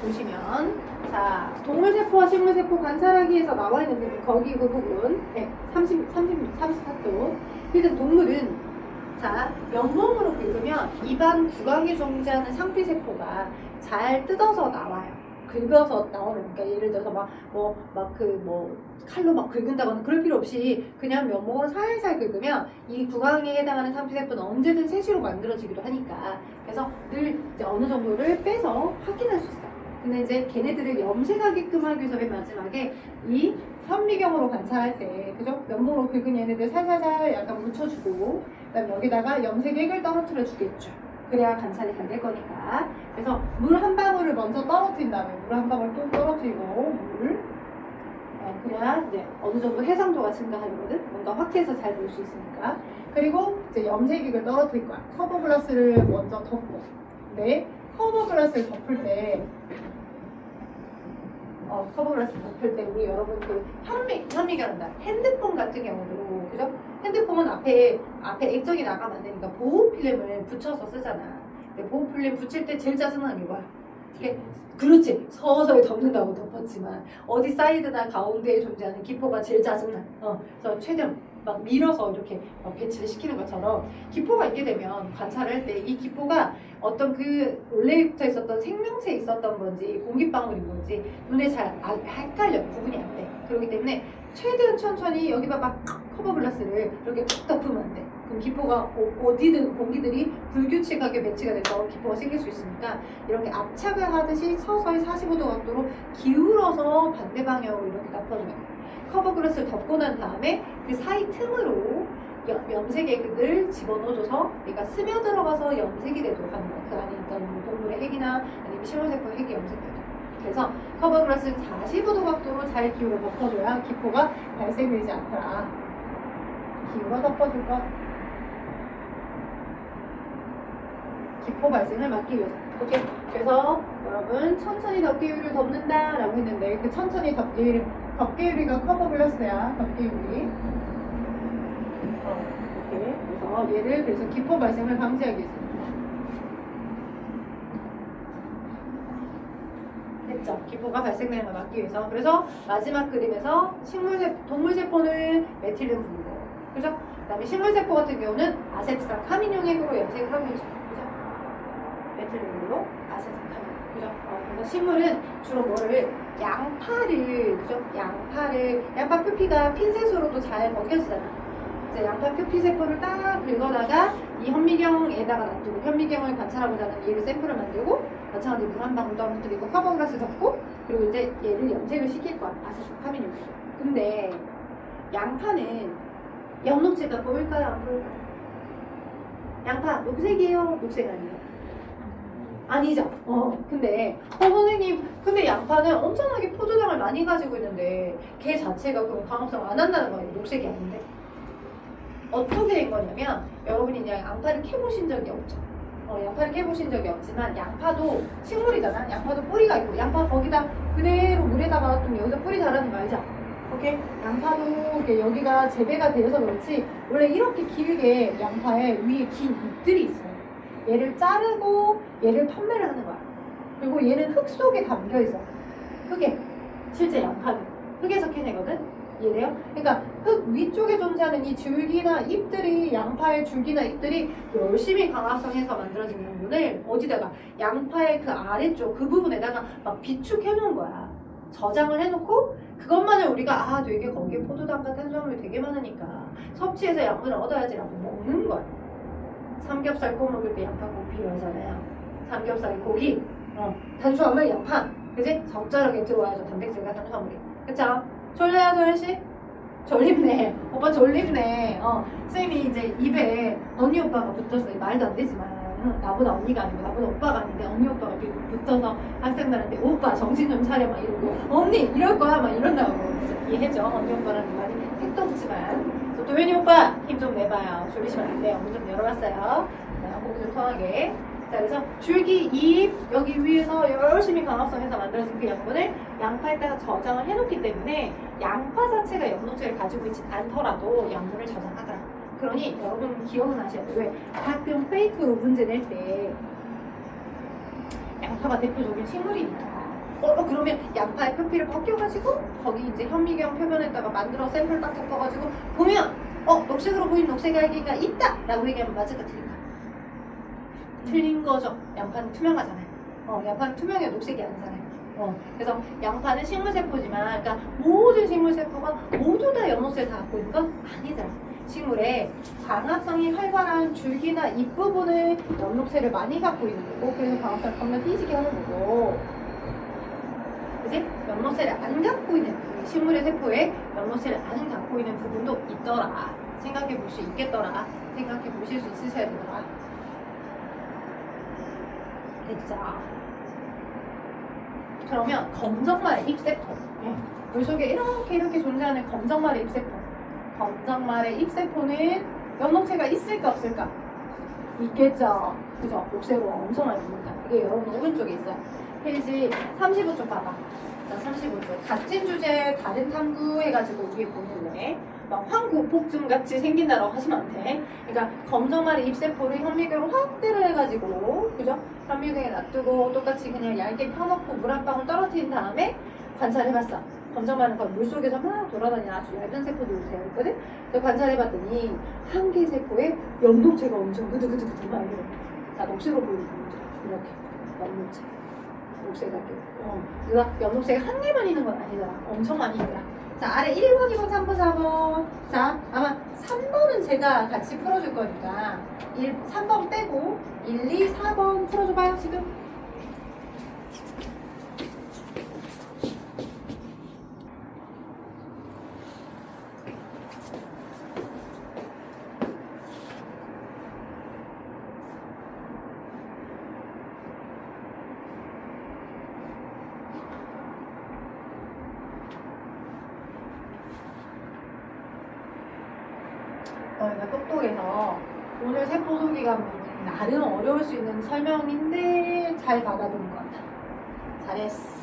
보시면 자 동물세포와 식물세포 관찰하기에서 나와 있는 부분 거기 그 부분 34쪽. 일단 동물은 자 연몸으로 긁으면 입안 구강에 존재하는 상피세포가 잘 뜯어서 나와요. 긁어서 나오는 그러니까 예를 들어서 칼로 막 긁은다거나 그럴 필요 없이 그냥 면목으로 살살 긁으면 이 구강에 해당하는 상피세포는 언제든 세시로 만들어지기도 하니까 그래서 늘 이제 어느 정도를 빼서 확인할 수 있어요. 근데 이제 걔네들을 염색하게끔 하기 위해서 맨 마지막에 이 현미경으로 관찰할 때 그죠? 면목으로 긁은 얘네들 살살살 약간 묻혀주고 그다음 여기다가 염색액을 떨어뜨려 주겠죠. 그래야 관찰이 잘 될 거니까. 그래서 물 한 방울을 먼저 떨어뜨린 다음에 물 한 방울 또 떨어뜨리고 물 그래야 이제 어느 정도 해상도가 증가하거든. 뭔가 확대해서 잘 볼 수 있으니까. 그리고 이제 염색액을 떨어뜨릴 거야. 커버 글라스를 먼저 덮고. 네, 커버 글라스를 덮을 때 커버 글라스 덮을 때 우리 여러분 그 현미경한다. 핸드폰 같은 경우도 그죠? 핸드폰은 앞에 액정이 나가면 안 되니까 보호 필름을 붙여서 쓰잖아. 근데 보호 필름 붙일 때 제일 짜증나는 게 뭐야? 이게 그렇지 서서히 덮는다고 덮었지만 어디 사이드나 가운데에 존재하는 기포가 제일 짜증나. 그래서 최대한 막 밀어서 이렇게 막 배치를 시키는 것처럼 기포가 있게 되면 관찰할 때 이 기포가 어떤 그 원래부터 있었던 생명체에 있었던 건지 공기방울인 건지 눈에 잘 헷갈려 구분이 안 돼. 그렇기 때문에 최대한 천천히 여기 봐봐 커버 글라스를 이렇게 툭 덮으면 안 돼. 그럼 기포가 어디든 공기들이 불규칙하게 배치가 돼서 기포가 생길 수 있으니까 이렇게 압착을 하듯이 서서히 45도 각도로 기울어서 반대 방향으로 이렇게 덮어주면 돼. 커버 글라스를 덮고 난 다음에 그 사이 틈으로 염색액을 집어넣어줘서 얘가 스며들어가서 염색이 되도록 하는 거야. 그 안에 있던 동물의 핵이나 아니면 식물세포의 핵이 염색되도록. 그래서 커버 글라스를 45도 각도로 잘 기울여 덮어줘야 기포가 발생되지 않더라. 기울여 덮어줄 것. 기포 발생을 막기 위해서. 오케이. 그래서 여러분 천천히 덮개유리를 덮는다 라고 했는데 그 천천히 덮개유리가 커버 글라스야. 덮개유리. 이렇게. 그래서 얘를 그래서 기포 발생을 방지하기 위해서. 됐죠? 기포가 발생되는 걸 막기 위해서. 그래서 마지막 그림에서 동물세포는 메틸륨 분고. 그죠? 그 다음에 식물세포 같은 경우는 아세트산 카민용액으로 염색을 하고 있죠. 그죠? 메틸륨으로 아세트산 카민. 그죠? 그래서 식물은 주로 뭐를 양파를 그죠? 양파 표피가 핀셋으로도 잘 벗겨지잖아. 이제 양파 표피 세포를 딱 긁어다가 이 현미경에다가 놔두고 현미경을 관찰하고자 하는 얘를 샘플을 만들고 마찬가지로 물 한 방울 떨어뜨리고 커버 글라스 덮고 그리고 이제 얘를 염색을 시킬 거야. 아세트 카민용. 근데 양파는 엽록체가 보일까요? 안 보일까요? 양파 녹색이에요? 녹색 아니에요? 아니죠. 근데 선생님 근데 양파는 엄청나게 포도당을 많이 가지고 있는데 걔 자체가 그럼 광합성 안 한다는 거 아니에요? 녹색이 아닌데 어떻게 된 거냐면 여러분이 그냥 양파를 캐보신 적이 없죠. 양파를 캐보신 적이 없지만 양파도 식물이잖아. 양파도 뿌리가 있고 양파 거기다 그대로 물에다가 놔두면 여기서 뿌리 자라는 거 알죠? 오케이? 양파도 이렇게 여기가 재배가 되어서 그렇지 원래 이렇게 길게 양파에 위에 긴 잎들이 있어요. 얘를 자르고 얘를 판매를 하는 거야. 그리고 얘는 흙 속에 담겨 있어. 흙에 실제 양파는 흙에서 캐내거든. 이해돼요? 그러니까 흙 위쪽에 존재하는 이 줄기나 잎들이 양파의 줄기나 잎들이 열심히 광합성해서 만들어진 부분을 어디다가 양파의 그 아래쪽 그 부분에다가 막 비축해 놓은 거야. 저장을 해놓고 그것만을 우리가 되게 거기에 포도당과 탄수화물이 되게 많으니까 섭취해서 양분을 얻어야지라고 먹는 거야. 삼겹살 구워 먹을 때 양파 꼭 필요하잖아요. 삼겹살 고기, 탄수화물 양파, 그지? 적절하게 들어와야죠. 단백질과 탄수화물이. 그쵸? 졸려요, 도현씨? 졸립네. 오빠 졸립네. 쌤이 이제 입에 언니 오빠가 붙었어요. 말도 안 되지만. 나보다 언니가 아니고 나보다 오빠가 아닌데 언니 오빠가 붙어서 학생들한테 오빠 정신 좀 차려 막 이러고 언니 이럴 거야 막 이런다고. 이해했죠? 언니 오빠라는 말이 택도 없지만 도현이 오빠 힘 좀 내봐요. 졸리시면 안 돼요. 문 좀 열어봤어요. 호흡 좀 편하게. 자, 그래서 줄기, 잎 여기 위에서 열심히 광합성해서 만들어진 그 양분을 양파에다가 저장을 해놓기 때문에 양파 자체가 엽록체를 가지고 있지 않더라도 양분을 저장하더라. 그러니 여러분 기억은 하셔야 돼요. 왜? 가끔 페이크로 문제 낼 때 양파가 대표적인 식물이니까. 그러면 양파의 표피를 벗겨가지고 거기 이제 현미경 표면에다가 만들어 샘플 딱 덮어가지고 보면 녹색으로 보이는 녹색 알기가 있다! 라고 얘기하면 맞을까 틀릴까? 틀린 거죠. 양파는 투명하잖아요. 양파는 투명해 녹색이 아니잖아요. 그래서 양파는 식물세포지만 그러니까 모든 식물세포가 모두 다 연못을 다 갖고 있는 건 아니더라. 식물의 광합성이 활발한 줄기나 잎부분을 연록새를 많이 갖고 있는 거고 그래서 광합성을 겁나 띄지게 하는 거고 그지? 연록새를 안 갖고 있는 식물의 세포에 연록새를 안 갖고 있는 부분도 있더라. 생각해 볼 수 있겠더라. 생각해 보실 수 있으셔야 되더라. 됐죠? 그러면 검정말의 잎세포 물속에 이렇게 존재하는 검정말의 잎세포 검정말의 잎세포는 연록체가 있을까 없을까? 있겠죠. 그죠? 녹색으로 엄청 많이 보인다. 이게 여러분 오른쪽에 있어요. 페이지 35쪽 봐봐. 자, 35쪽. 같은 주제 다른 탐구 해가지고 위에 보는데 막 황고폭증 같이 생긴다라고 하시면 안 돼. 그러니까 검정말의 잎세포를 현미경으로 확대를 해가지고 그죠? 현미경에 놔두고 똑같이 그냥 얇게 펴놓고 물 한 방울 떨어뜨린 다음에 관찰해봤어. 검정말은 건 물속에서 막 돌아다니는 아주 얇은 세포들로 되어 있거든? 그래서 관찰해봤더니 한 개의 세포에 연록체가 엄청 그드그드그드 많이 들어. 자, 녹색으로 보이는 부분들 이렇게 연록체 녹색하게 그러니까 연록체가 한 개만 있는 건 아니더라. 엄청 많이 있더라. 자, 아래 1번, 2번, 3번, 4번 자, 아마 3번은 제가 같이 풀어줄 거니까 3번 빼고 1, 2, 4번 풀어줘봐요 지금. 너희가 똑똑해서 오늘 세포 소기관 부분이 나름 어려울 수 있는 설명인데 잘 받아들인 것 같아. 잘했어.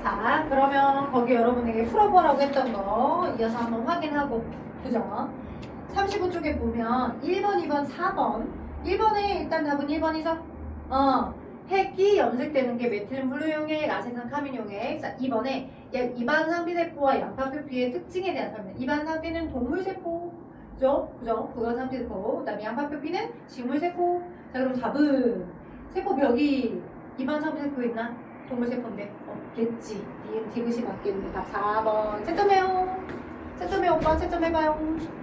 자, 그러면 거기 여러분에게 풀어보라고 했던 거 이어서 한번 확인하고 그죠? 35쪽에 보면 1번, 2번, 4번 1번에 일단 답은 1번이죠? 핵이 염색되는 게 메틸 블루용액, 아세탄 카민용액. 자, 2번에 입안 상피세포와 양파 표피의 특징에 대한 설명. 입안 상피는 동물세포죠? 그죠? 부관 상피세포. 그 다음에 양파 표피는 식물세포. 자, 그럼 답은 세포벽이 입안 상피세포에 있나? 동물세포인데 없겠지. 니은 디귿이 맞겠는데 답 4번. 채점해요. 채점해 오빠. 채점해봐요.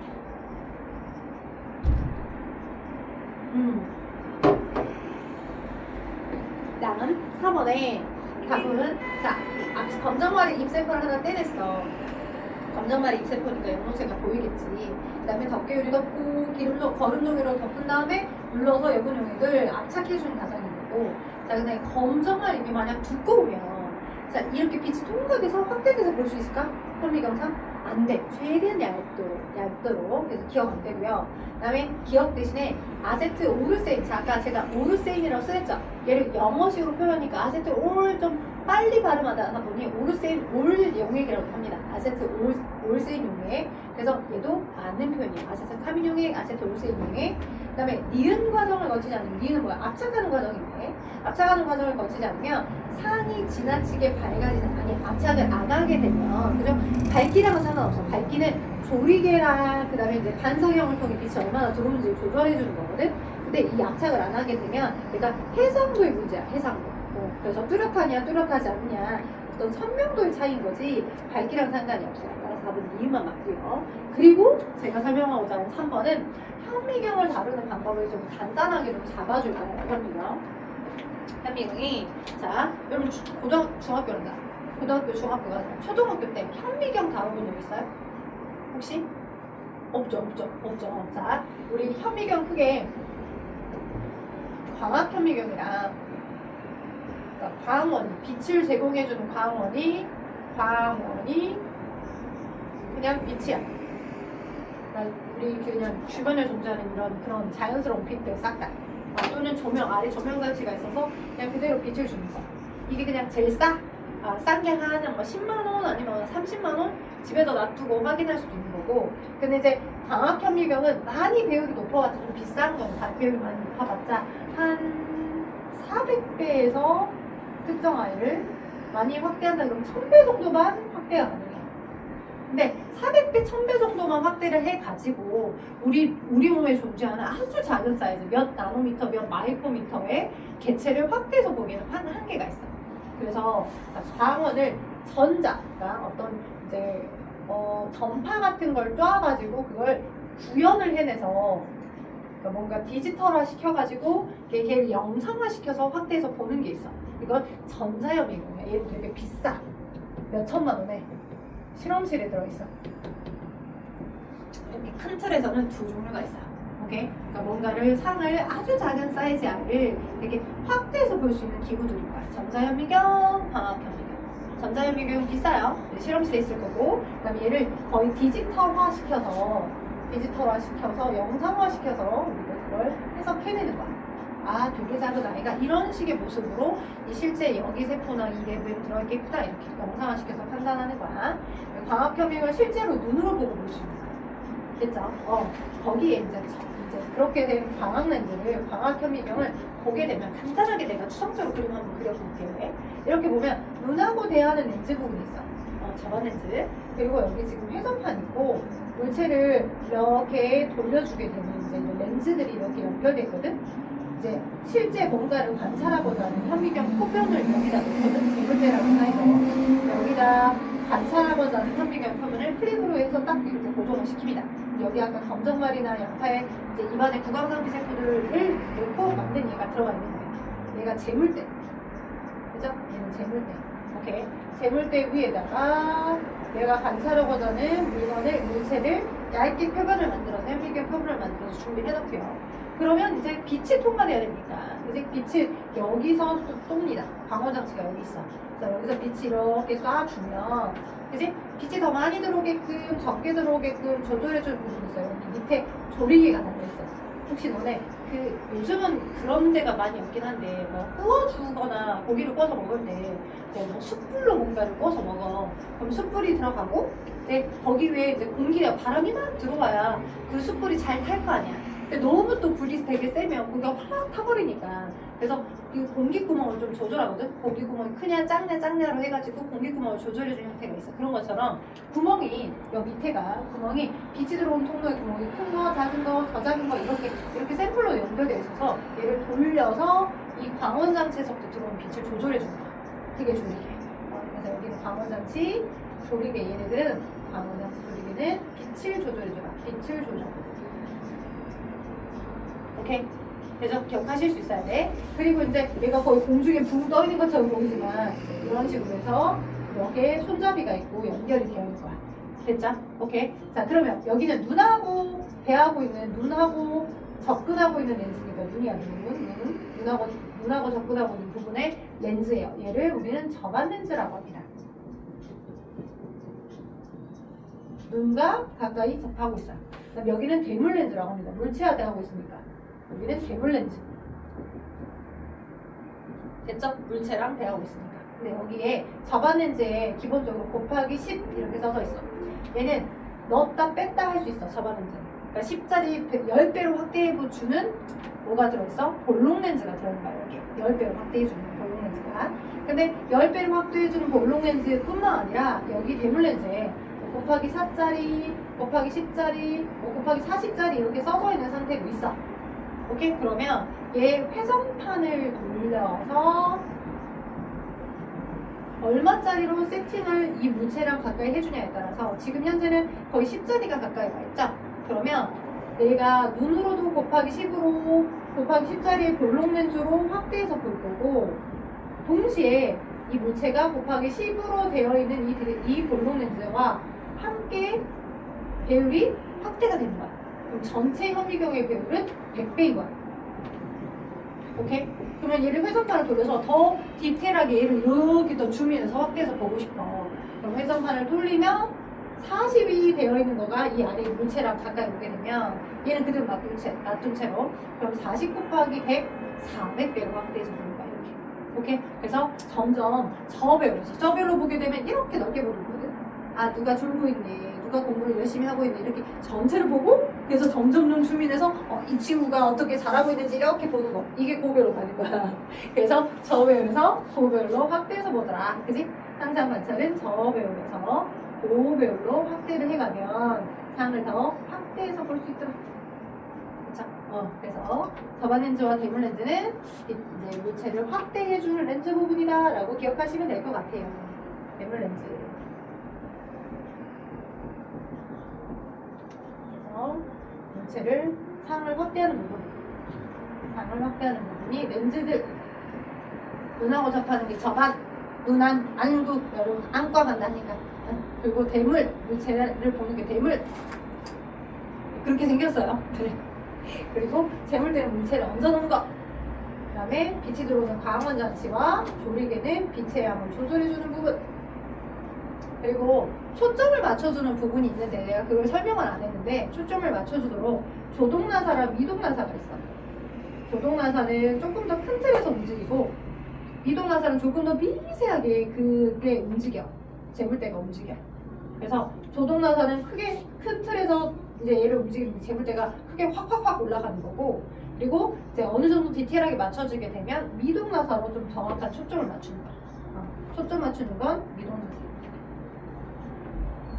다음 4번에 답은 자, 검정말의 잎세포를 하나 떼냈어. 검정말의 잎세포니까 연록체가 보이겠지. 그 다음에 덮개유리 덮고 거름종이로 덮은 다음에 눌러서 여분 용액을 압착해주는 과정인 거고. 자, 근데 검정말 잎이 만약 두꺼우면 자, 이렇게 빛이 통과돼서 확대돼서 볼 수 있을까? 현미경상? 안 돼. 최대한 얇도록. 그래서 기억 안 되고요. 그 다음에 기억 대신에 아세트 오르세인. 자, 아까 제가 오르세인이라고 쓰랬죠? 얘를 영어식으로 표현하니까 아세트 올 좀 빨리 발음하다 보니 오르세인 올 용액이라고 합니다. 아세트 올세인 용액. 그래서 얘도 맞는 표현이에요. 아세트 카민 용액, 아세트 올세인 용액. 그 다음에 니은 과정을 거치지 않으면 니은은 뭐야? 압착하는 과정인데 압착하는 과정을 거치지 않으면 상이 지나치게 밝아지는 아니 압착을 안 하게 되면 그죠? 밝기랑은 상관없어. 밝기는 조리개랑 그 다음에 이제 반성형을 통해 빛이 얼마나 들어오는지 조절해 주는 거거든. 근데 이 압착을 안 하게 되면 얘가 해상도의 문제야. 해상도. 그래서 뚜렷하냐 뚜렷하지 않냐 어떤 선명도의 차이인 거지 밝기랑 상관이 없어요. 따라서 답은 이유만 맞고요. 그리고 제가 설명하고자 하는 3번은 현미경을 다루는 방법을 좀 간단하게 좀 잡아줄 거예요. 현미경이 자 여러분 중학교란다. 고등학교 중학교가 초등학교 때 현미경 다뤄본 적 있어요? 혹시? 없죠. 자 우리 현미경 크게 광학 현미경이랑 그러니까 광원이 빛을 제공해주는 광원이 그냥 빛이야. 그러니까 우리 그냥 주변에 존재하는 이런 그런 자연스러운 빛들 싹 다. 또는 조명 아래 조명 장치가 있어서 그냥 그대로 빛을 주는 거. 이게 그냥 제일 싸. 싼 게 한 뭐 10만원 아니면 30만원 집에다 놔두고 확인할 수도 있는 거고. 근데 이제 광학현미경은 많이 배율이 높아봤자 좀 비싼 건 배율이 많이 높아봤자 한 400배에서 특정 아이를 많이 확대한다 그러면 1000배 정도만 확대가 가능해요. 근데 400배, 1000배 정도만 확대를 해가지고 우리 몸에 존재하는 아주 작은 사이즈 몇 나노미터, 몇 마이크로미터의 개체를 확대해서 보기에는 한계가 있어요. 그래서 광원을 그러니까 어떤 이제 전파 같은 걸 쪼아가지고 그걸 구현을 해내서 그러니까 뭔가 디지털화 시켜가지고 걔를 영상화 시켜서 확대해서 보는 게 있어. 이건 전자현미경이야. 얘도 되게 비싸. 몇 천만 원에 실험실에 들어있어. 이렇게 큰 틀에서는 두 종류가 있어요. 오케이? 그러니까 뭔가를 상을 아주 작은 사이즈 알을 되게 확대해서 볼 수 있는 기구들인 거야. 전자현미경, 광학현미경. 전자현미경은 비싸요. 실험실에 있을 거고, 그다음에 얘를 거의 디지털화 시켜서 영상화 시켜서 그걸 해석해내는 거야. 아, 되게 작은 아이가 이런 식의 모습으로 실제 여기 세포나 이 내부에 들어있겠구나 이렇게 영상화 시켜서 판단하는 거야. 광학현미경을 실제로 눈으로 보고 볼 수 있는 거야. 됐죠? 거기에 이제 그렇게 된 광학현미경을 보게 되면 간단하게 내가 추상적으로 그림 한번 그려볼게요. 이렇게 보면 눈하고 대하는 렌즈 부분이 있어. 저번 렌즈. 그리고 여기 지금 회전판 있고 물체를 이렇게 돌려주게 되면 이제 렌즈들이 이렇게 연결되어 있거든. 이제 실제 뭔가를 관찰하고자 하는 현미경 표면을 여기다 놓거든. 재물대라고 해서 여기다 관찰하고자 하는 현미경 표면을 클릭으로 해서 딱 이렇게 고정을 시킵니다. 여기 아까 검정말이나 양파에 이제 입안에 구강상피 세포들을 넣고 만든 얘가 들어가 있는 거예요. 얘가 재물대. 그죠? 얘는 재물대. 오케이. 재물대 위에다가 내가 관찰하고자 하는 물체를 얇게 표면을 만들어서 현미경 표면을 만들어서 준비를 해놓고요. 그러면 이제 빛이 통과돼야 되니까 이제 빛을 여기서 쏩니다. 방어장치가 여기 있어. 그래서 여기서 빛이 이렇게 쏴주면 그지? 빛이 더 많이 들어오게끔 적게 들어오게끔 조절해주는 부분이 있어요. 여기 밑에 조리개가 달려있어요. 혹시 너네 요즘은 그런 데가 많이 없긴 한데 뭐 구워주거나 고기를 구워서 먹을 때 이제 뭐 숯불로 뭔가를 구워서 먹어. 그럼 숯불이 들어가고 이제 거기 위에 이제 공기가 바람이 막 들어와야 그 숯불이 잘 탈 거 아니야. 근데 너무 또 불이 되게 세면 고기가 확 타버리니까 그래서 이 공기구멍을 좀 조절하거든. 공기구멍이 크냐 작냐로 해가지고 공기구멍을 조절해주는 형태가 있어. 그런 것처럼 구멍이 여기 밑에가 구멍이 빛이 들어온 통로의 구멍이 큰 거, 작은 거, 더 작은 거 이렇게 샘플로 연결되어 있어서 얘를 돌려서 이 광원장치에서부터 들어온 빛을 조절해주는 거야. 그게 조리개. 그래서 여기는 광원장치, 조리개. 얘네들은 광원장치 조리개는 빛을 조절해줘라. 빛을 조절. 오케이? 그래서 기억하실 수 있어야 돼. 그리고 이제 얘가 거의 공중에 붕 떠 있는 것처럼 보이지만 이런 식으로 해서 여기에 손잡이가 있고 연결이 되어 있는 거야. 됐죠? 오케이? 자, 그러면 여기는 눈하고 배하고 있는 눈하고 접근하고 있는 렌즈니까 눈이 아니고 눈하고 접근하고 있는 부분의 렌즈예요. 얘를 우리는 접안 렌즈라고 합니다. 눈과 가까이 접하고 있어요. 그다음 여기는 대물 렌즈라고 합니다. 물체화되고 있으니까. 여기는 대물 렌즈. 됐죠? 물체랑 대하고 있으니까. 근데 여기에 접안 렌즈에 기본적으로 곱하기 10 이렇게 써져 있어. 얘는 넣었다 뺐다 할 수 있어. 접안 렌즈. 그러니까 10짜리 10배로 확대해주는 뭐가 들어있어? 볼록 렌즈가 들어있는 거야. 여기 10배로 확대해주는 볼록 렌즈가. 근데 10배로 확대해주는 볼록 렌즈뿐만 아니라 여기 대물 렌즈에 곱하기 4짜리, 곱하기 10짜리, 곱하기 40짜리 이렇게 써져 있는 상태로 있어. 오케이? 그러면 얘 회전판을 돌려서 얼마짜리로 세팅을 이 물체랑 가까이 해주냐에 따라서 지금 현재는 거의 10짜리가 가까이 와 있죠? 그러면 내가 눈으로도 곱하기 10으로 곱하기 10짜리의 볼록 렌즈로 확대해서 볼 거고 동시에 이 물체가 곱하기 10으로 되어 있는 이 볼록 렌즈와 함께 배율이 확대가 되는 거야. 그럼 전체 현미경의 배율은 100배인 거야. 오케이? 그러면 얘를 회전판을 돌려서 더 디테일하게 얘를 이렇게 더 줌인해서 확대해서 보고 싶어. 그럼 회전판을 돌리면 40이 되어 있는 거가 이 아래 물체랑 가까이 오게 되면 얘는 그대로 놔둔 채로 그럼 40 곱하기 100, 400배로 확대해서 보는 거야. 이렇게. 오케이? 그래서 점점 저별로 보게 되면 이렇게 넓게 보는 거거든. 아, 누가 졸고 있네, 누가 공부를 열심히 하고 있네, 이렇게 전체를 보고, 그래서 점점 주민에서 이 친구가 어떻게 잘하고 있는지 이렇게 보는 거. 이게 고별로 가는 거야. 그래서 저배율에서 고별로 확대해서 보더라. 그지? 항상 관찰은 저배율에서 고배율로 확대를 해가면 상을 더 확대해서 볼 수 있더라. 그쵸? 그래서 저반 렌즈와 대물 렌즈는 이제 물체를 확대해주는 렌즈 부분이다 라고 기억하시면 될 것 같아요. 대물 렌즈. 그래서 물체를 상을 확대하는 부분. 상을 확대하는 부분이 렌즈들. 눈하고 접하는 게 저반, 눈안, 안구, 여러분 안과 간다니까. 그리고 대물, 물체를 보는 게 대물. 그렇게 생겼어요. 네. 그리고 재물되는 물체를 얹어놓은 것. 그 다음에 빛이 들어오는 광원 장치와 조리개는 빛의 양을 조절해주는 부분. 그리고 초점을 맞춰주는 부분이 있는데 내가 그걸 설명을 안 했는데 초점을 맞춰주도록 조동나사랑 미동나사가 있어. 조동나사는 조금 더 큰 틀에서 움직이고 미동나사는 조금 더 미세하게 그게 움직여. 재물대가 움직여. 그래서 조동나사는 크게 큰 틀에서 이제 얘를 움직이는 재물대가 크게 확 올라가는 거고, 그리고 이제 어느 정도 디테일하게 맞춰주게 되면 미동나사로 좀 정확한 초점을 맞추는 거야. 초점 맞추는 건 미동나사.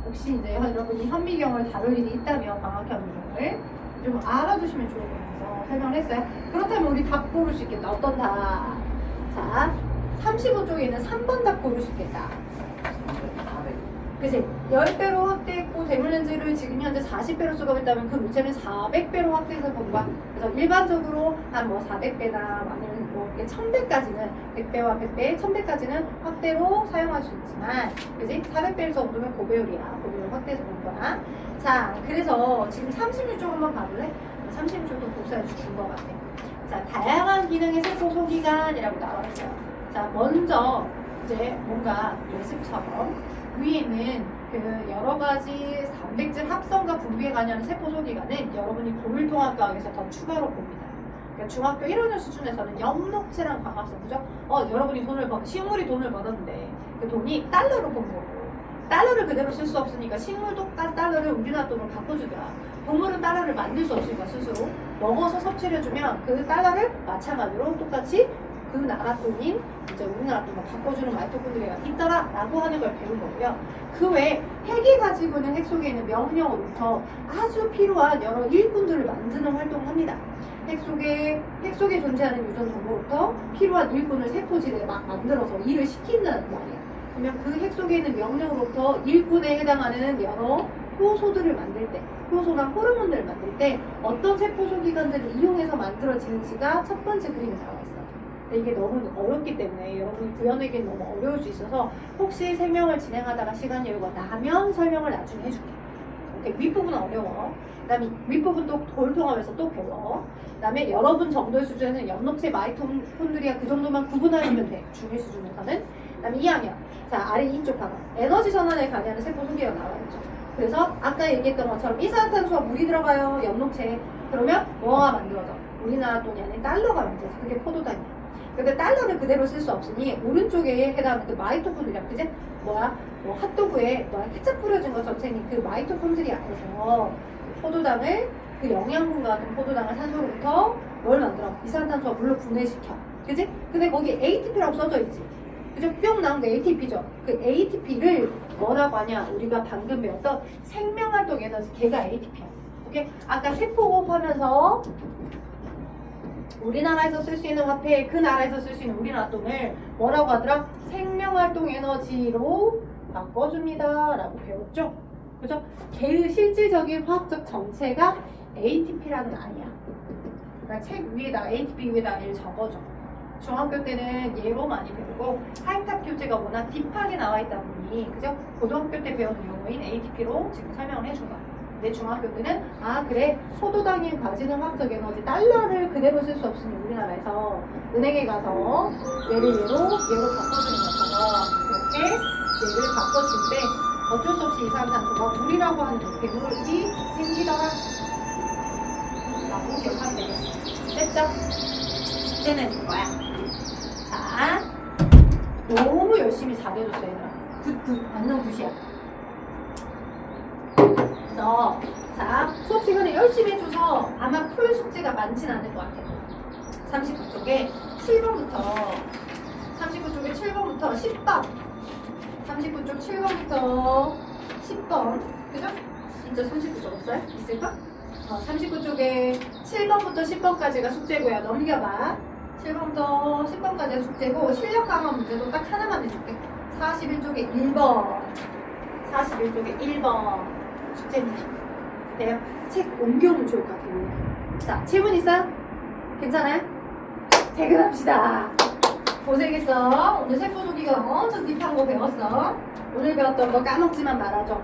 혹시 이제 여러분이 현미경을 다룰 일이 있다면 광학현 현미경을 좀 알아두시면 좋을 것 같아서 설명을 했어요. 그렇다면 우리 답 고를 수 있겠다. 어떤 답? 자, 35쪽에 있는 3번 답 고를 수 있겠다. 그치? 10배로 확대했고 대물렌즈를 지금 현재 40배로 쓰고 있다면 그 물체는 400배로 확대해서 본 거야. 그래서 일반적으로 한 뭐 400배나 아니면 뭐 1000배까지는 100배와 100배, 1000배까지는 확대로 사용할 수 있지만, 그지? 400배에서 정도면 고배율이야. 고배율 확대해서 본 거야. 자, 그래서 지금 36쪽 한번 봐볼래? 36쪽도 복사해 준 것 같아. 자, 다양한 기능의 세포 소기관이라고 나와 있어요. 자, 먼저 이제 뭔가 예습처럼 위에는 그 여러 가지 단백질 합성과 분비에 관한 세포 소기관은 여러분이 고일통합과학에서 더 추가로 봅니다. 그러니까 중학교 1학년 수준에서는 엽록체랑 광합성, 그죠? 여러분이 식물이 돈을 벌었는데 그 돈이 달러로 본 거고, 달러를 그대로 쓸 수 없으니까 식물도 달러를 우리나라 돈으로 바꿔주더라. 동물은 달러를 만들 수 없으니까 스스로 먹어서 섭취를 해주면 그 달러를 마찬가지로 똑같이 그 나라 돈인 이제 우리나라 돈을 바꿔주는 마이토콘드리아가 있다라고 하는 걸 배운 거고요. 그 외에 핵이 가지고 있는 핵 속에 있는 명령으로부터 아주 필요한 여러 일꾼들을 만드는 활동을 합니다. 핵 속에 존재하는 유전 정보로부터 필요한 일꾼을 세포질에 막 만들어서 일을 시킨다는 말이야. 그러면 그 핵 속에 있는 명령으로부터 일꾼에 해당하는 여러 효소들을 만들 때, 효소나 호르몬들을 만들 때 어떤 세포 소기관들을 이용해서 만들어지는지가 첫 번째 그림에 나와 있어. 이게 너무 어렵기 때문에 여러분이 구현하기는 너무 어려울 수 있어서 혹시 설명을 진행하다가 시간이 여유가 나면 설명을 나중에 해줄게. 오케이, 윗부분은 어려워. 그 다음에 윗부분 또 돌통하면서 또 배워. 그 다음에 여러분 정도의 수준에는 엽록체 마이토콘드리아 그 정도만 구분하시면 돼. 중위 수준에서는. 그 다음에 2학년. 자, 아래 이쪽 봐봐. 에너지 전환에 관여하는 세포 소기가 나와있죠. 그래서 아까 얘기했던 것처럼 이산화탄소와 물이 들어가요. 엽록체에. 그러면 뭐가 만들어져? 우리나라 돈이 아닌 달러가 만들어져. 그게 포도당이야. 근데 달러를 그대로 쓸 수 없으니 오른쪽에 해당하는 그 마이토콘드리아, 그지? 뭐 핫도그에 케첩 뿌려준 것처럼 생긴 그 마이토콘드리아 안에서 포도당을, 그 영양분과 같은 포도당을 산소로부터 뭘 만들어? 이산화탄소와 물로 분해시켜. 그지? 근데 거기 ATP라고 써져 있지. 그죠? 뿅 나온 게 ATP죠. 그 ATP를 뭐라고 하냐? 우리가 방금 배웠던 생명활동 에너지, 걔가 ATP야. 오케이? 아까 세포호흡 하면서 우리나라에서 쓸 수 있는 화폐, 그 나라에서 쓸 수 있는 우리나라 돈을 뭐라고 하더라? 생명활동 에너지로 바꿔줍니다 라고 배웠죠? 그죠? 걔의 실질적인 화학적 정체가 ATP라는 아이야. 그러니까 책 위에다가 ATP 위에다가 얘를 적어줘. 중학교 때는 얘로 많이 배우고 하이탑 교재가 워낙 딥하게 나와 있다 보니, 그죠? 고등학교 때 배우는 용어인 ATP로 지금 설명을 해준 거야. 내 중학교 때는 그래, 포도당이 가지는 화학적 에너지, 달러를 그대로 쓸 수 없으니 우리나라에서 은행에 가서 얘를 얘로 바꿔주는 것처럼 이렇게 얘를 바꿔줄 때 어쩔 수 없이 이산화탄소가 물이라고 하는 괴물이 생기더라 라고 기억하면 되겠어. 됐죠? 숙제는 이거야. 자, 너무 열심히 잘해줬어 얘들아. 굿 완전 굿이야. 그래서 자 수업 시간에 열심히 해줘서 아마 풀 숙제가 많진 않을 것 같아. 39쪽에 7번부터 39쪽에 7번부터 10번 39쪽 7번부터 10번 그죠? 진짜 39쪽 없어요? 있을까? 39쪽에 7번부터 10번까지가 숙제고요. 넘겨봐. 7번부터 10번까지가 숙제고 실력 강화 문제도 딱 하나만 해줄게. 41쪽에 1번 41쪽에 1번 숙제입니다. 내가 책 옮겨오면 좋을 것 같아요. 자, 질문 있어요? 괜찮아요? 퇴근합시다. 고생했어. 오늘 세포 조기가 엄청 딥한 거 배웠어. 오늘 배웠던 거 까먹지만 말아줘.